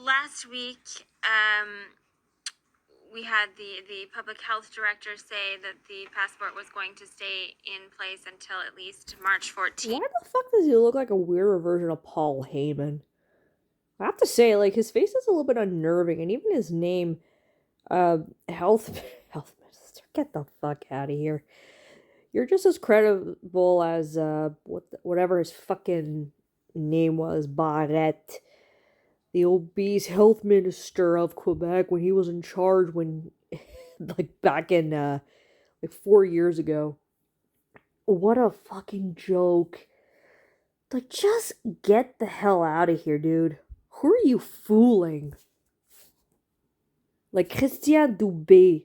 last week, we had the public health director say that the passport was going to stay in place until at least March 14th. Why the fuck does he look like a weirder version of Paul Heyman? I have to say, like, his face is a little bit unnerving, and even his name, Health Minister, get the fuck out of here. You're just as credible as, whatever his fucking name was, Barrette, the obese health minister of Quebec when he was in charge when, like, back in, like 4 years ago. What a fucking joke. Like, just get the hell out of here, dude. Who are you fooling? Like, Christian Dubé.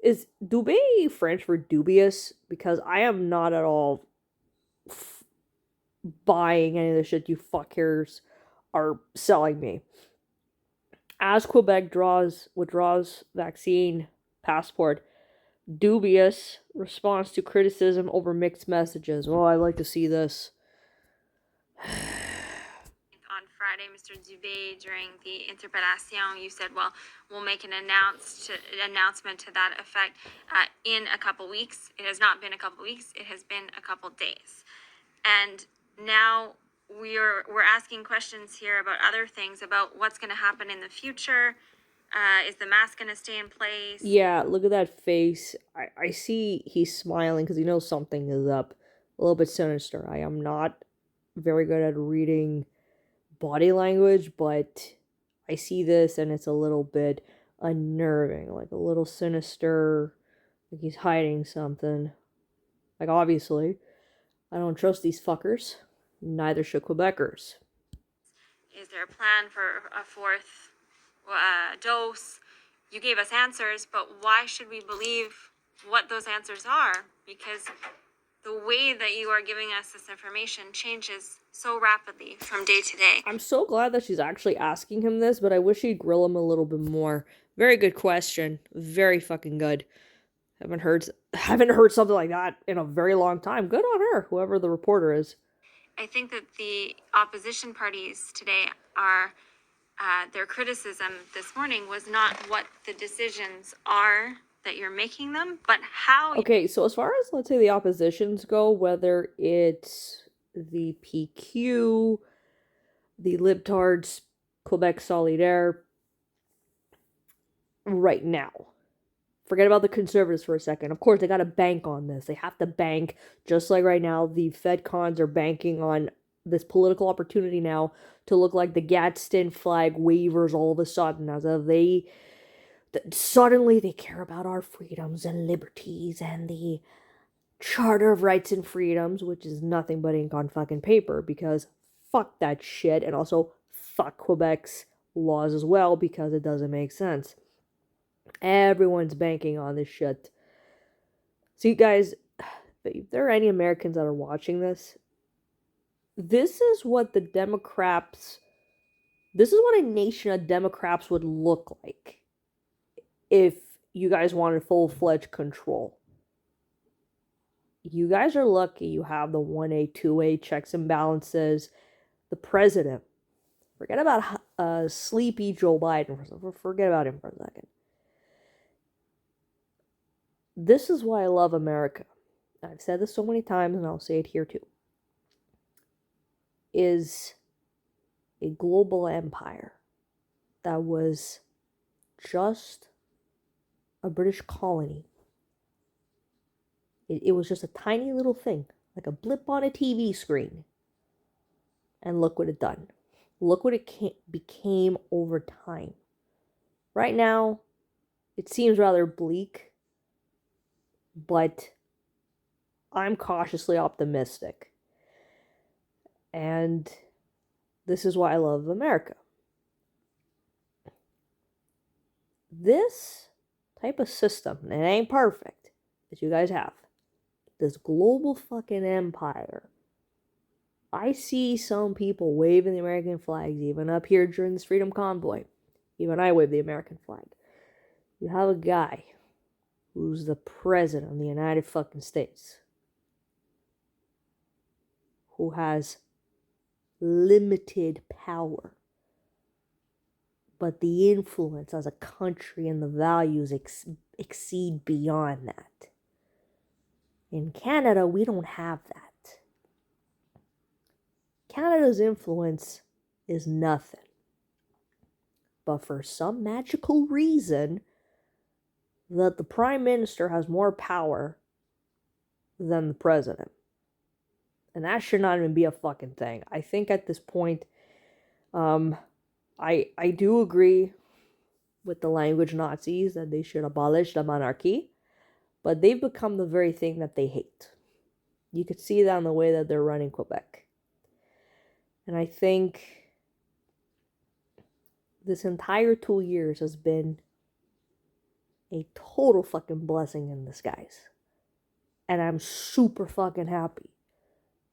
Is Dubé French for dubious? Because I am not at all buying any of the shit you fuckers are selling me. As Quebec withdraws vaccine passport, dubious response to criticism over mixed messages. Well, I'd like to see this. On Friday, Mr. Dubé, during the interpellation, you said, well, we'll make an announcement to that effect in a couple weeks. It has not been a couple weeks. It has been a couple days. And now we're asking questions here about other things, about what's going to happen in the future. Is the mask going to stay in place? Yeah, look at that face. I see he's smiling because he knows something is up. A little bit sinister. I am not very good at reading body language, but I see this and it's a little bit unnerving, like a little sinister, like he's hiding something. Like, obviously, I don't trust these fuckers. Neither should Quebecers. Is there a plan for a fourth dose? You gave us answers, but why should we believe what those answers are? Because the way that you are giving us this information changes so rapidly from day to day. I'm so glad that she's actually asking him this, but I wish she'd grill him a little bit more. Very good question. Very fucking good. Haven't heard something like that in a very long time. Good on her, whoever the reporter is. I think that the opposition parties today are, their criticism this morning was not what the decisions are that you're making them, but how. Okay, so as far as, let's say, the oppositions go, whether it's the PQ, the Libtards, Quebec Solidaire, right now. Forget about the conservatives for a second. Of course, they got to bank on this. They have to bank, just like right now, the Fed cons are banking on this political opportunity now to look like the Gadsden flag wavers all of a sudden, as if suddenly they care about our freedoms and liberties and the Charter of Rights and Freedoms, which is nothing but ink on fucking paper, because fuck that shit, and also fuck Quebec's laws as well, because it doesn't make sense. Everyone's banking on this shit. See, guys, if there are any Americans that are watching this, this is what a nation of Democrats would look like if you guys wanted full-fledged control. You guys are lucky you have the 1A, 2A checks and balances. The president. Forget about sleepy Joe Biden. Forget about him for a second. This is why I love America. I've said this so many times, and I'll say it here too. Is a global empire that was just a British colony. It was just a tiny little thing, like a blip on a TV screen. And look what it done. Look what it became over time. Right now, it seems rather bleak, but I'm cautiously optimistic. And this is why I love America. This type of system, and it ain't perfect, that you guys have, this global fucking empire. I see some people waving the American flags, even up here during this Freedom Convoy. Even I wave the American flag. You have a guy who's the president of the United fucking States, who has limited power. but the influence as a country and the values exceed beyond that. In Canada, we don't have that. Canada's influence is nothing. But for some magical reason, that the Prime Minister has more power than the President. And that should not even be a fucking thing. I think at this point, I do agree with the language Nazis that they should abolish the monarchy, but they've become the very thing that they hate. You could see that in the way that they're running Quebec. And I think this entire 2 years has been a total fucking blessing in disguise. And I'm super fucking happy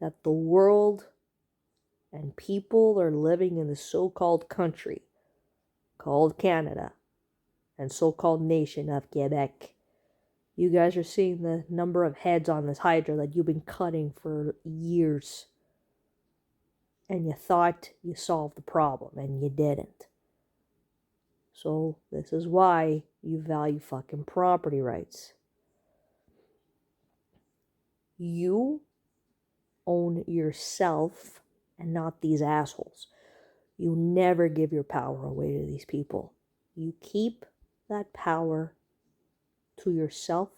that the world and people are living in the so-called country called Canada and so-called nation of Quebec. You guys are seeing the number of heads on this hydra that you've been cutting for years. And you thought you solved the problem, and you didn't. So this is why you value fucking property rights. You own yourself and not these assholes. You never give your power away to these people. You keep that power to yourself.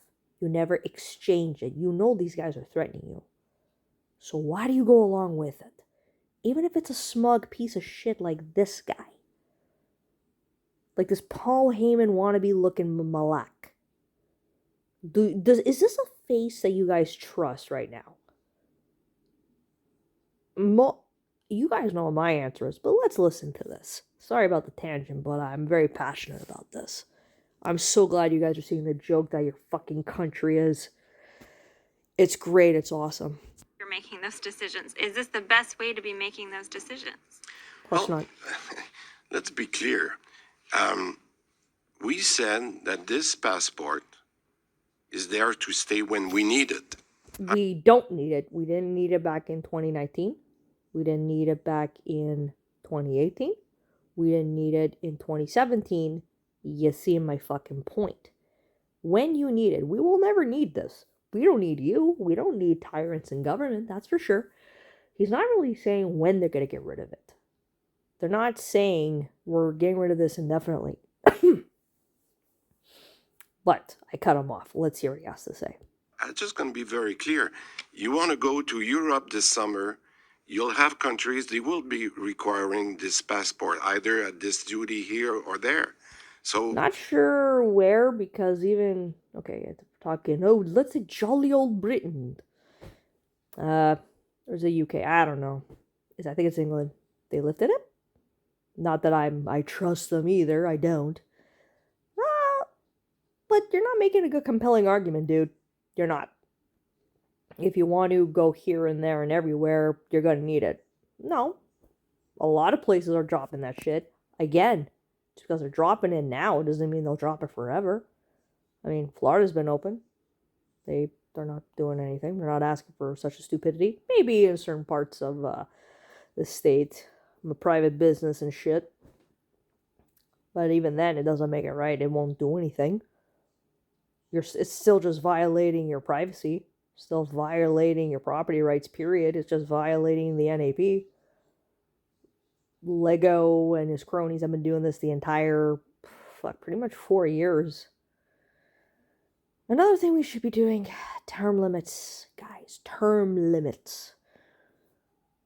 You never exchange it. You know these guys are threatening you. So why do you go along with it? Even if it's a smug piece of shit like this guy. Like this Paul Heyman wannabe looking Malak. Is this a face that you guys trust right now? You guys know what my answer is, but let's listen to this. Sorry about the tangent, but I'm very passionate about this. I'm so glad you guys are seeing the joke that your fucking country is. It's great. It's awesome. You're making those decisions. Is this the best way to be making those decisions? Of course not. Let's be clear. We said that this passport is there to stay when we need it. We don't need it. We didn't need it back in 2019. We didn't need it back in 2018. We didn't need it in 2017. You see my fucking point. When you need it, we will never need this. We don't need you. We don't need tyrants in government, that's for sure. He's not really saying when they're going to get rid of it. They're not saying we're getting rid of this indefinitely. But I cut him off. Let's hear what he has to say. I'm just going to be very clear. You want to go to Europe this summer, you'll have countries, they will be requiring this passport, either at this duty here or there. So not sure where, because even, okay, talking, let's say jolly old Britain. There's a UK, I don't know. I think it's England. They lifted it? Not that I trust them either, I don't. But you're not making a good compelling argument, dude. You're not. If you want to go here and there and everywhere, you're going to need it. No. A lot of places are dropping that shit. Again, just because they're dropping it now doesn't mean they'll drop it forever. I mean, Florida's been open. They're not doing anything. They're not asking for such a stupidity. Maybe in certain parts of the state. A private business and shit. But even then, it doesn't make it right. It won't do anything. It's still just violating your privacy. Still violating your property rights, period. It's just violating the NAP. Lego and his cronies have been doing this the entire, pretty much 4 years. Another thing we should be doing, term limits. Guys, term limits.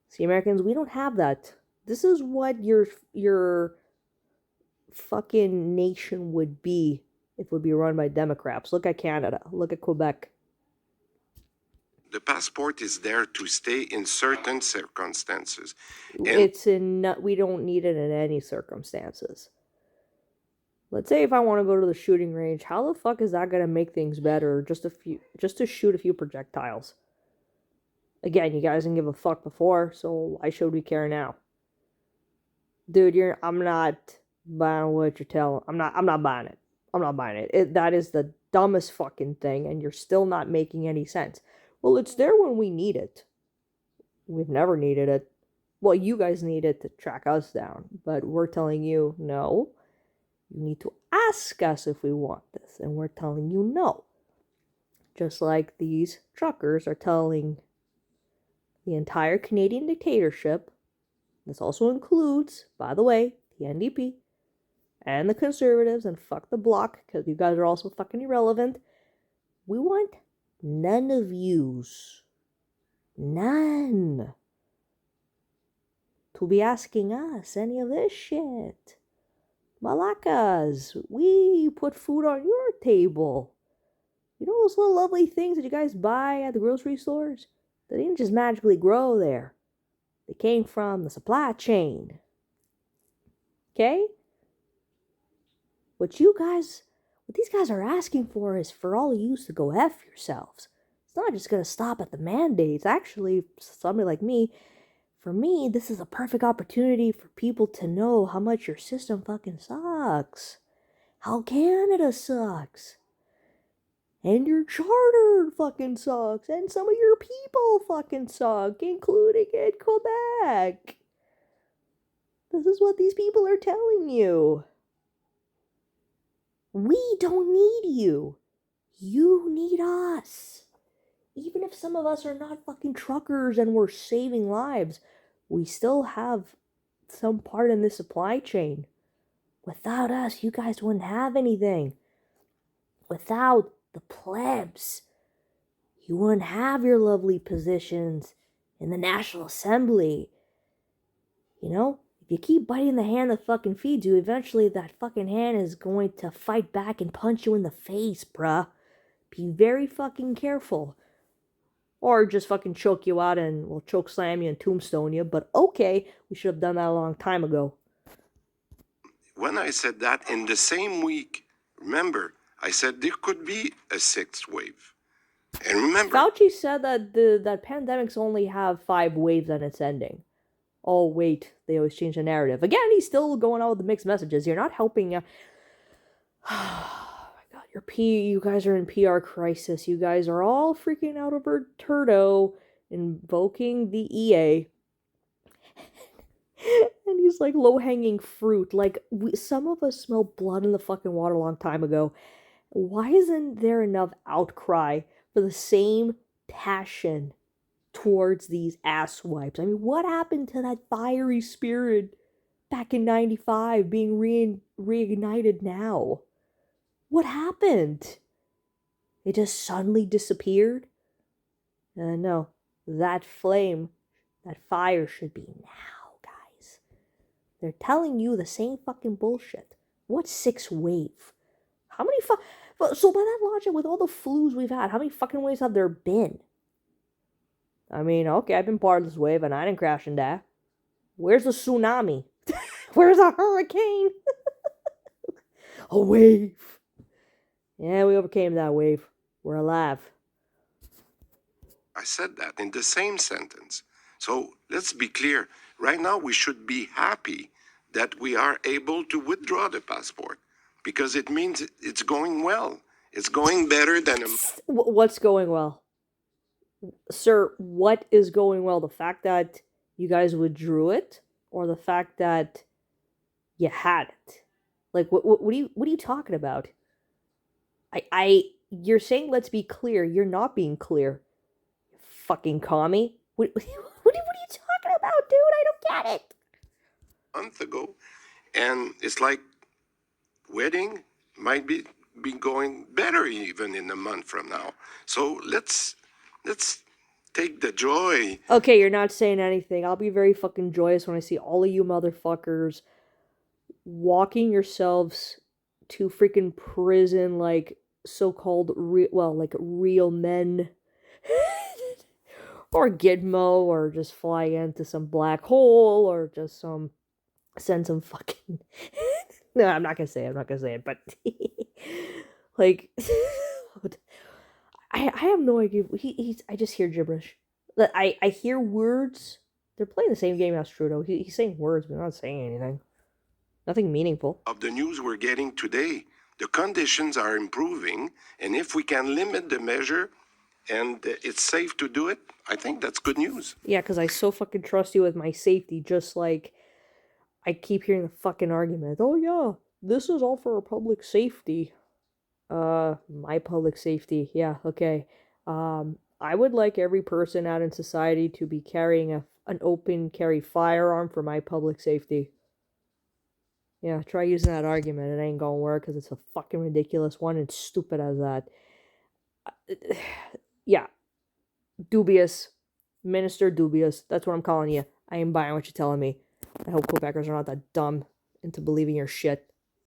See, Americans, we don't have that. This is what your fucking nation would be if it would be run by Democrats. Look at Canada. Look at Quebec. The passport is there to stay in certain circumstances. We don't need it in any circumstances. Let's say if I want to go to the shooting range, how the fuck is that going to make things better? Just to shoot a few projectiles. Again, you guys didn't give a fuck before, so why should we care now? Dude, I'm not buying what you're telling. I'm not buying it. I'm not buying it. That is the dumbest fucking thing, and you're still not making any sense. Well, it's there when we need it. We've never needed it. Well, you guys need it to track us down, but we're telling you, no. You need to ask us if we want this, and we're telling you no. Just like these truckers are telling the entire Canadian dictatorship, this also includes, by the way, the NDP and the Conservatives, and fuck the Bloc, because you guys are also fucking irrelevant. We want none of yous. None. To be asking us any of this shit. Malakas, we put food on your table. You know those little lovely things that you guys buy at the grocery stores? They didn't just magically grow there. They came from the supply chain. Okay? What these guys are asking for is for all of you to go F yourselves. It's not just going to stop at the mandates. Actually, somebody like me, for me, this is a perfect opportunity for people to know how much your system fucking sucks. How Canada sucks. And your charter fucking sucks. And some of your people fucking suck, including in Quebec. This is what these people are telling you. We don't need you. You need us. Even if some of us are not fucking truckers and we're saving lives, we still have some part in this supply chain. Without us, you guys wouldn't have anything. Without the plebs, you wouldn't have your lovely positions in the National Assembly. You know, if you keep biting the hand that fucking feeds you, eventually that fucking hand is going to fight back and punch you in the face, bruh. Be very fucking careful. Or just fucking choke you out and, well, choke slam you and tombstone you. But okay, we should have done that a long time ago. When I said that in the same week, remember, I said there could be a sixth wave. And remember, Fauci said that pandemics only have 5 waves and it's ending. Oh, wait, they always change the narrative. Again, he's still going out with the mixed messages. You're not helping. Oh my god, you guys are in PR crisis. You guys are all freaking out over Turdo invoking the EA. And he's like low-hanging fruit. Like, some of us smelled blood in the fucking water a long time ago. Why isn't there enough outcry for the same passion towards these ass wipes? I mean, what happened to that fiery spirit back in 95 being reignited now? What happened? It just suddenly disappeared? No, that flame, that fire should be now, guys. They're telling you the same fucking bullshit. What 6th wave? How many so by that logic, with all the flus we've had, how many fucking waves have there been? I mean, okay, I've been part of this wave and I didn't crash and die. Where's the tsunami? Where's a hurricane? A wave. Yeah, we overcame that wave. We're alive. I said that in the same sentence. So let's be clear. Right now, we should be happy that we are able to withdraw the passport because it means it's going well. It's going better than What's going well? Sir, what is going well? The fact that you guys withdrew it, or the fact that you had it? Like, what are you talking about? You're saying let's be clear. You're not being clear. You fucking commie. What are you talking about, dude? I don't get it. a month ago. And it's like wedding might be going better even in a month from now. So let's take the joy. Okay, you're not saying anything. I'll be very fucking joyous when I see all of you motherfuckers walking yourselves to freaking prison like so-called real men. Or Gizmo, or just fly into some black hole, or just send some fucking no, I'm not gonna say it, but like I have no idea. I just hear gibberish. I hear words. They're playing the same game as Trudeau. He's saying words, but not saying anything. Nothing meaningful. Of the news we're getting today, the conditions are improving, and if we can limit the measure and it's safe to do it, I think that's good news. Yeah, because I so fucking trust you with my safety, just like I keep hearing the fucking argument. Oh yeah, This is all for our public safety. My public safety. Yeah, okay. I would like every person out in society to be carrying an open carry firearm for my public safety. Yeah, try using that argument. It ain't gonna work because it's a fucking ridiculous one and stupid as that. Yeah, dubious. Minister Dubious. That's what I'm calling you. I ain't buying what you're telling me. I hope Quebecers are not that dumb into believing your shit.